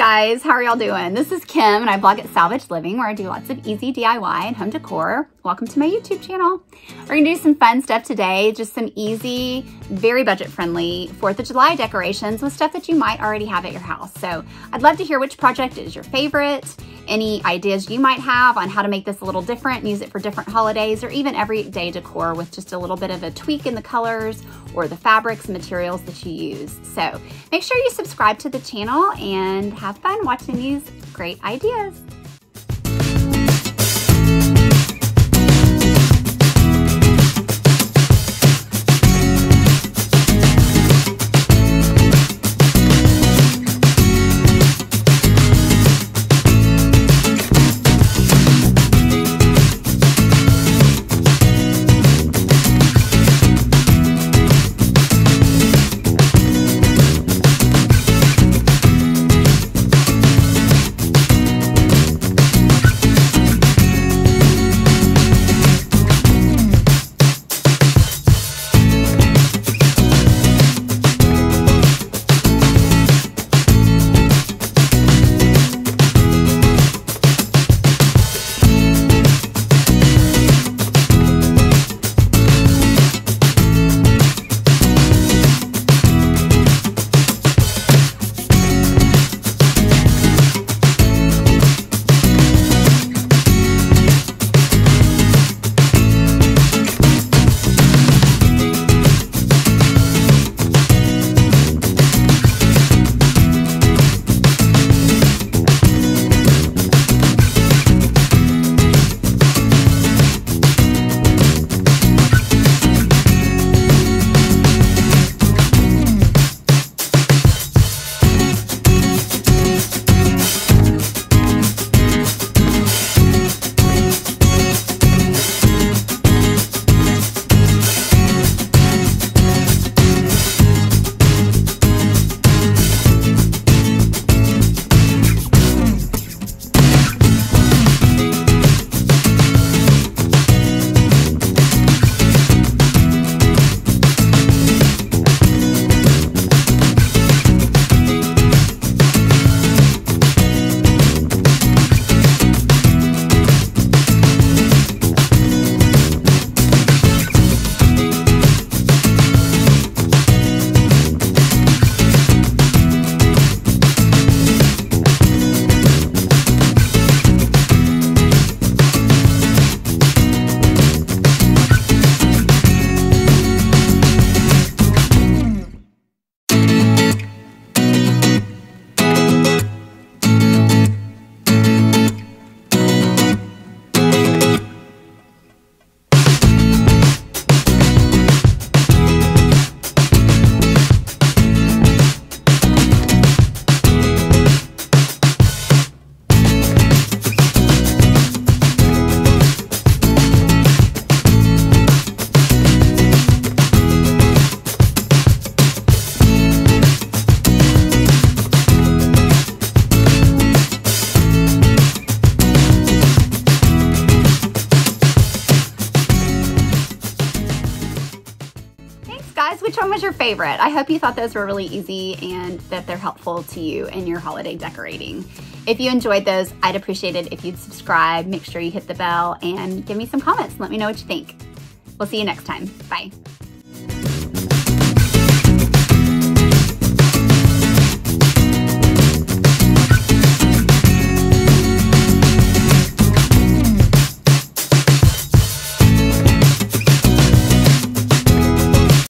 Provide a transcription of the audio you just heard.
guys, how are y'all doing? This is Kim and I blog at Salvaged Living, where I do lots of easy DIY and home decor. Welcome to my YouTube channel. We're gonna do some fun stuff today, just some easy, very budget-friendly 4th of July decorations with stuff that you might already have at your house. So I'd love to hear which project is your favorite, any ideas you might have on how to make this a little different and use it for different holidays or even everyday decor with just a little bit of a tweak in the colors or the fabrics and materials that you use. So make sure you subscribe to the channel and have fun watching these great ideas. Guys, which one was your favorite? I hope you thought those were really easy and that they're helpful to you in your holiday decorating. If you enjoyed those, I'd appreciate it if you'd subscribe, make sure you hit the bell, and give me some comments and let me know what you think. We'll see you next time. Bye.